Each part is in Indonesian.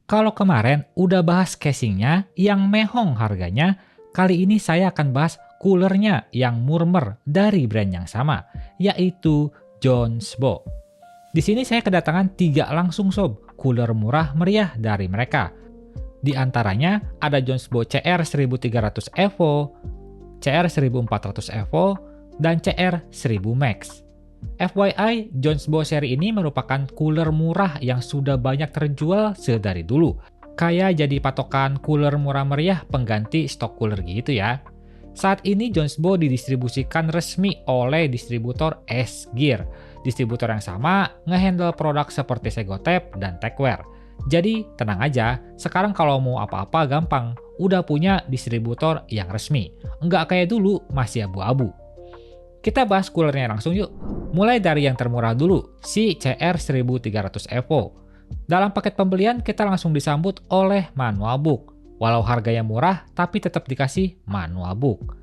Kalau kemarin udah bahas casingnya yang mehong harganya, kali ini saya akan bahas coolernya yang murmer dari brand yang sama, yaitu Jonsbo. Di sini saya kedatangan 3 langsung sob, cooler murah meriah dari mereka. Di antaranya ada Jonsbo CR1300 Evo, CR1400 Evo, dan CR1000 Max. FYI, Jonsbo seri ini merupakan cooler murah yang sudah banyak terjual sedari dulu. Kayak jadi patokan cooler murah meriah pengganti stok cooler gitu ya. Saat ini Jonsbo didistribusikan resmi oleh distributor S-Gear. Distributor yang sama ngehandle produk seperti Segotep dan Techwear. Jadi tenang aja, sekarang kalau mau apa-apa gampang, udah punya distributor yang resmi. Nggak kayak dulu masih abu-abu. Kita bahas coolernya langsung yuk. Mulai dari yang termurah dulu, si CR1300 Evo. Dalam paket pembelian kita langsung disambut oleh manual book. Walau harganya murah, tapi tetap dikasih manual book.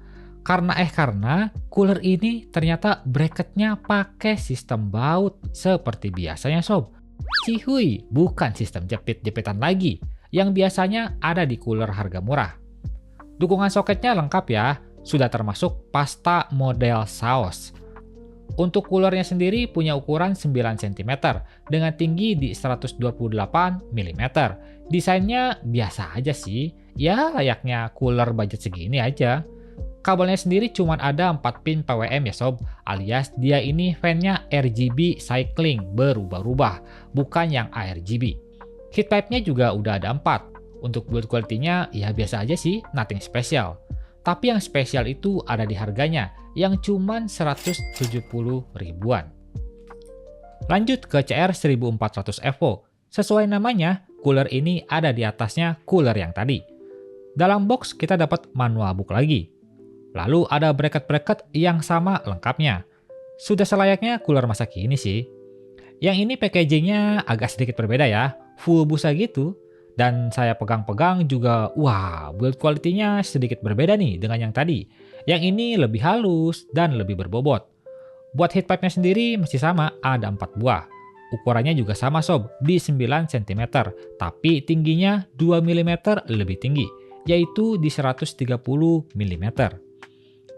Karena cooler ini ternyata bracketnya pakai sistem baut seperti biasanya sob. Cihuy, bukan sistem jepit-jepitan lagi yang biasanya ada di cooler harga murah. Dukungan soketnya lengkap ya, sudah termasuk pasta model saus. Untuk coolernya sendiri punya ukuran 9 cm dengan tinggi di 128 mm. Desainnya biasa aja sih, ya layaknya cooler budget segini aja. Kabelnya sendiri cuma ada 4 pin PWM ya sob, alias dia ini fan-nya RGB cycling berubah-ubah, bukan yang ARGB. Heat pipe-nya juga udah ada 4. Untuk build quality-nya ya biasa aja sih, nothing special. Tapi yang spesial itu ada di harganya, yang cuman 170 ribuan. Lanjut ke CR1400 Evo. Sesuai namanya, cooler ini ada di atasnya cooler yang tadi. Dalam box kita dapat manual book lagi. Lalu ada bracket-bracket yang sama lengkapnya. Sudah selayaknya cooler masa kini sih. Yang ini packagingnya agak sedikit berbeda ya, full busa gitu. Dan saya pegang-pegang juga, wah, build quality-nya sedikit berbeda nih dengan yang tadi. Yang ini lebih halus dan lebih berbobot. Buat heat pipe-nya sendiri masih sama, ada 4 buah. Ukurannya juga sama sob, di 9 cm, tapi tingginya 2 mm lebih tinggi, yaitu di 130 mm.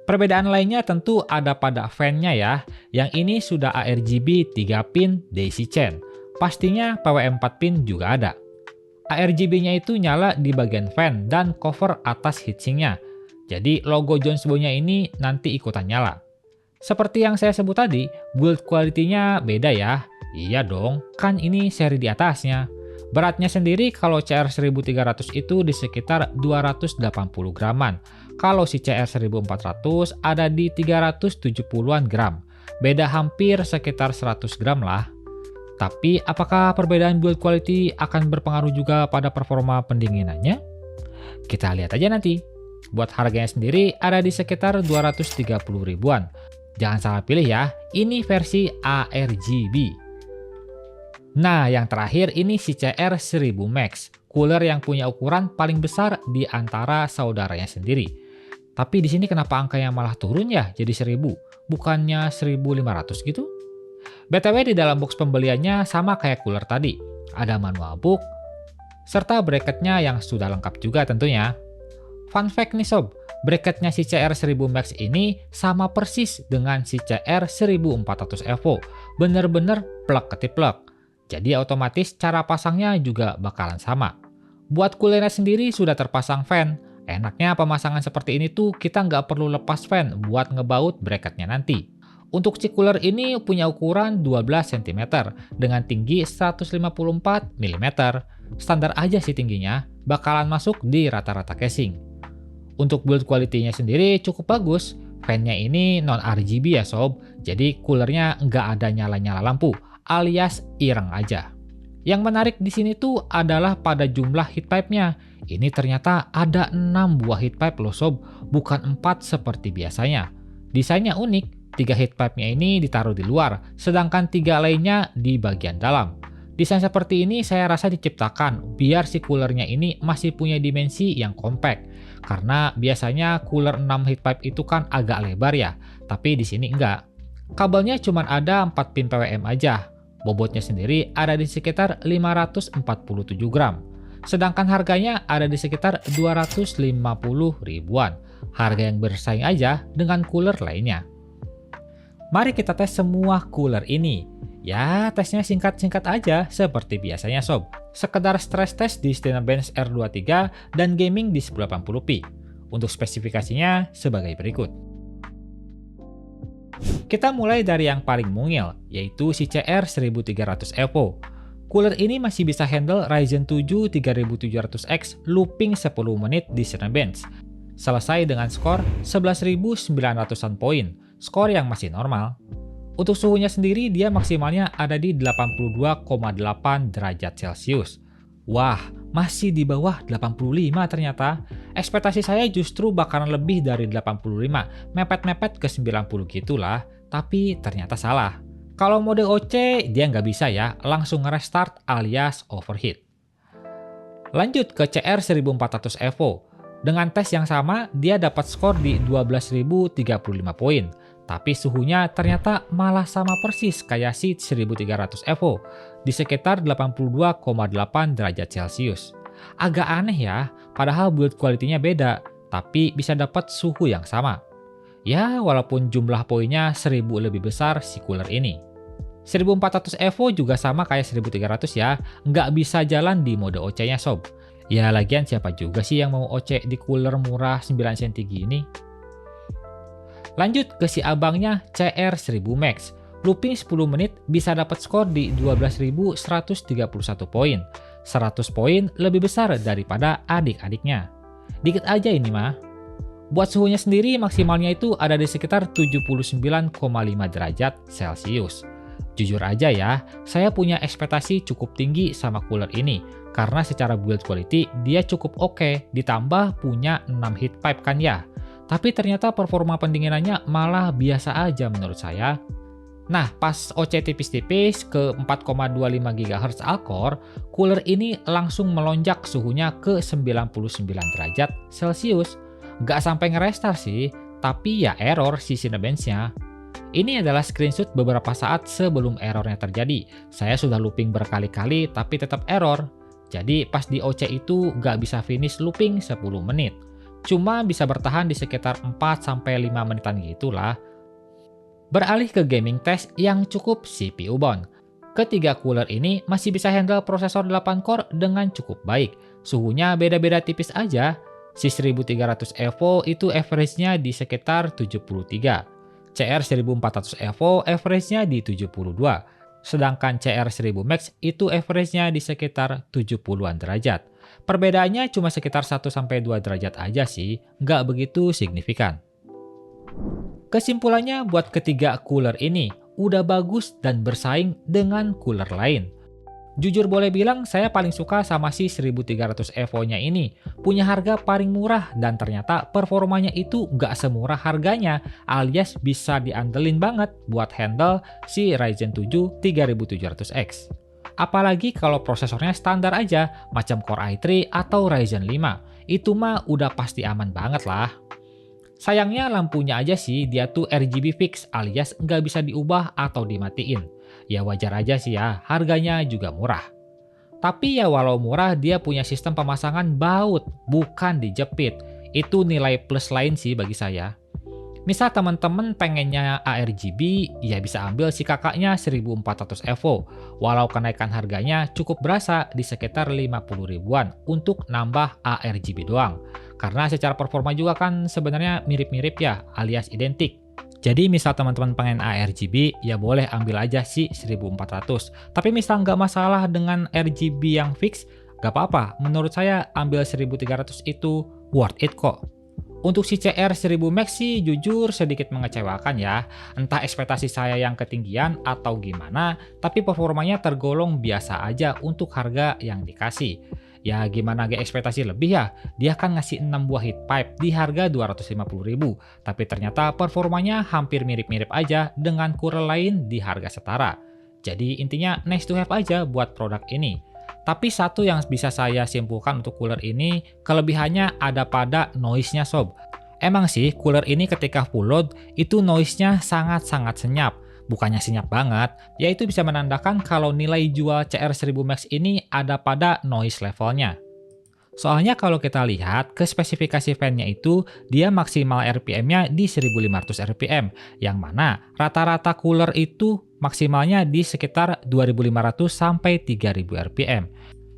Perbedaan lainnya tentu ada pada fan-nya ya, yang ini sudah ARGB 3 pin daisy chain. Pastinya PWM 4 pin juga ada. ARGB-nya itu nyala di bagian fan dan cover atas heatsinknya. Jadi logo Jonsbo-nya ini nanti ikutan nyala. Seperti yang saya sebut tadi, build quality-nya beda ya. Iya dong, kan ini seri di atasnya. Beratnya sendiri kalau CR1300 itu di sekitar 280 graman. Kalau si CR1400 ada di 370-an gram. Beda hampir sekitar 100 gram lah. Tapi apakah perbedaan build quality akan berpengaruh juga pada performa pendinginannya? Kita lihat aja nanti. Buat harganya sendiri ada di sekitar 230 ribuan. Jangan salah pilih ya, ini versi ARGB. Nah, yang terakhir ini si CR1000 Max, cooler yang punya ukuran paling besar di antara saudaranya sendiri. Tapi di sini kenapa angkanya malah turun ya jadi 1000, bukannya 1500 gitu? BTW di dalam box pembeliannya sama kayak cooler tadi, ada manual book, serta bracketnya yang sudah lengkap juga tentunya. Fun fact nih sob, bracketnya si CR1000 Max ini sama persis dengan si CR1400 Evo, bener-bener plug ketiplek. Jadi otomatis cara pasangnya juga bakalan sama. Buat coolernya sendiri sudah terpasang fan. Enaknya pemasangan seperti ini tuh kita nggak perlu lepas fan buat ngebaut bracketnya nanti. Untuk si cooler ini punya ukuran 12 cm dengan tinggi 154 mm. Standar aja sih tingginya, bakalan masuk di rata-rata casing. Untuk build quality-nya sendiri cukup bagus. Fan-nya ini non-RGB ya sob, jadi coolernya nggak ada nyala-nyala lampu, alias ireng aja. Yang menarik di sini tuh adalah pada jumlah heat pipe-nya. Ini ternyata ada 6 buah heat pipe loh sob, bukan 4 seperti biasanya. Desainnya unik. 3 heat pipe-nya ini ditaruh di luar, sedangkan 3 lainnya di bagian dalam. Desain seperti ini saya rasa diciptakan biar si coolernya ini masih punya dimensi yang compact. Karena biasanya cooler 6 heat pipe itu kan agak lebar ya, tapi di sini enggak. Kabelnya cuma ada 4 pin PWM aja. Bobotnya sendiri ada di sekitar 547 gram. Sedangkan harganya ada di sekitar 250 ribuan. Harga yang bersaing aja dengan cooler lainnya. Mari kita tes semua cooler ini. Ya, tesnya singkat-singkat aja seperti biasanya sob. Sekedar stress test di Cinebench R23 dan gaming di 1080p. Untuk spesifikasinya sebagai berikut. Kita mulai dari yang paling mungil, yaitu si CR1300 Evo. Cooler ini masih bisa handle Ryzen 7 3700X looping 10 menit di Cinebench. Selesai dengan skor 11.900-an poin, skor yang masih normal. Untuk suhunya sendiri dia maksimalnya ada di 82,8 derajat Celcius. Wah, masih di bawah 85 ternyata. Ekspektasi saya justru bakalan lebih dari 85, mepet-mepet ke 90 gitulah, tapi ternyata salah. Kalau mode OC dia nggak bisa ya, langsung restart alias overheat. Lanjut ke CR1400 Evo. Dengan tes yang sama, dia dapat skor di 12.035 poin. Tapi suhunya ternyata malah sama persis kayak si 1300 Evo, di sekitar 82,8 derajat Celcius. Agak aneh ya, padahal build quality-nya beda, tapi bisa dapat suhu yang sama. Ya, walaupun jumlah poinnya 1000 lebih besar si cooler ini. 1400 Evo juga sama kayak 1300 ya, nggak bisa jalan di mode OC-nya sob. Ya lagian siapa juga sih yang mau OC di cooler murah 9 cm gini? Lanjut ke si abangnya CR1000 Max. Looping 10 menit bisa dapat skor di 12.131 poin. 100 poin lebih besar daripada adik-adiknya. Dikit aja ini mah. Buat suhunya sendiri maksimalnya itu ada di sekitar 79,5 derajat Celcius. Jujur aja ya, saya punya ekspektasi cukup tinggi sama cooler ini. Karena secara build quality dia cukup oke, ditambah punya 6 heat pipe kan ya. Tapi ternyata performa pendinginannya malah biasa aja menurut saya. Nah, pas OC tipis-tipis ke 4,25 GHz Alcor, cooler ini langsung melonjak suhunya ke 99 derajat Celcius. Nggak sampai ngerestart sih, tapi ya error si Cinebench-nya. Ini adalah screenshot beberapa saat sebelum errornya terjadi. Saya sudah looping berkali-kali tapi tetap error. Jadi pas di OC itu nggak bisa finish looping 10 menit. Cuma bisa bertahan di sekitar 4-5 menitan gitulah. Beralih ke gaming test yang cukup CPU bound. Ketiga cooler ini masih bisa handle prosesor 8 core dengan cukup baik. Suhunya beda-beda tipis aja. Si 1300 Evo itu average-nya di sekitar 73. CR1400 Evo average-nya di 72. Sedangkan CR1000 Max itu average-nya di sekitar 70-an derajat. Perbedaannya cuma sekitar 1-2 derajat aja sih, nggak begitu signifikan. Kesimpulannya buat ketiga cooler ini, udah bagus dan bersaing dengan cooler lain. Jujur boleh bilang saya paling suka sama si 1300 Evo-nya ini. Punya harga paling murah dan ternyata performanya itu nggak semurah harganya, alias bisa diandelin banget buat handle si Ryzen 7 3700X. Apalagi kalau prosesornya standar aja, macam Core i3 atau Ryzen 5. Itu mah udah pasti aman banget lah. Sayangnya lampunya aja sih dia tuh RGB fix alias nggak bisa diubah atau dimatiin. Ya wajar aja sih ya, harganya juga murah. Tapi ya walau murah dia punya sistem pemasangan baut, bukan dijepit. Itu nilai plus lain sih bagi saya. Misal teman-teman pengennya ARGB, ya bisa ambil si kakaknya 1400 Evo. Walau kenaikan harganya cukup berasa di sekitar 50 ribuan untuk nambah ARGB doang. Karena secara performa juga kan sebenarnya mirip-mirip ya, alias identik. Jadi misal teman-teman pengen ARGB, ya boleh ambil aja si 1400. Tapi misal nggak masalah dengan RGB yang fix, nggak apa-apa. Menurut saya ambil 1300 itu worth it kok. Untuk si CR1000 Max sih jujur sedikit mengecewakan ya. Entah ekspektasi saya yang ketinggian atau gimana, tapi performanya tergolong biasa aja untuk harga yang dikasih. Ya gimana gak ekspektasi lebih ya, dia kan ngasih 6 buah heat pipe di harga 250.000, tapi ternyata performanya hampir mirip-mirip aja dengan cooler lain di harga setara. Jadi intinya nice to have aja buat produk ini. Tapi satu yang bisa saya simpulkan untuk cooler ini, kelebihannya ada pada noise-nya sob. Emang sih cooler ini ketika full load itu noise-nya sangat-sangat senyap. Bukannya senyap banget, yaitu bisa menandakan kalau nilai jual CR1000 Max ini ada pada noise levelnya. Soalnya kalau kita lihat ke spesifikasi fan-nya itu, dia maksimal RPM-nya di 1500 RPM, yang mana rata-rata cooler itu maksimalnya di sekitar 2500 sampai 3000 RPM.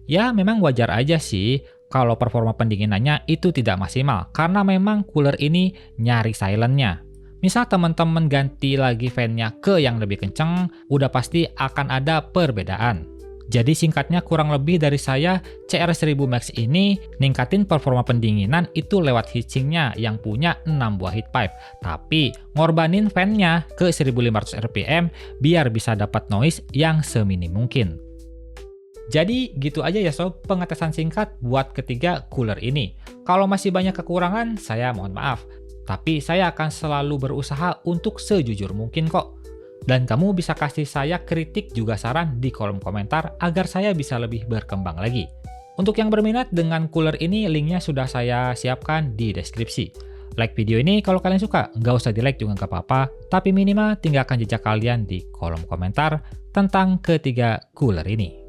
Ya memang wajar aja sih kalau performa pendinginannya itu tidak maksimal, karena memang cooler ini nyari silent-nya. Misal teman-teman ganti lagi fan-nya ke yang lebih kenceng, udah pasti akan ada perbedaan. Jadi singkatnya kurang lebih dari saya, CR1000 Max ini ningkatin performa pendinginan itu lewat heatsinknya yang punya 6 buah heat pipe. Tapi ngorbanin fan-nya ke 1500 RPM biar bisa dapat noise yang seminim mungkin. Jadi gitu aja ya sob, pengetesan singkat buat ketiga cooler ini. Kalau masih banyak kekurangan, saya mohon maaf. Tapi saya akan selalu berusaha untuk sejujur mungkin kok. Dan kamu bisa kasih saya kritik juga saran di kolom komentar agar saya bisa lebih berkembang lagi. Untuk yang berminat dengan cooler ini, linknya sudah saya siapkan di deskripsi. Like video ini kalau kalian suka, nggak usah di like juga nggak apa-apa, tapi minimal tinggalkan jejak kalian di kolom komentar tentang ketiga cooler ini.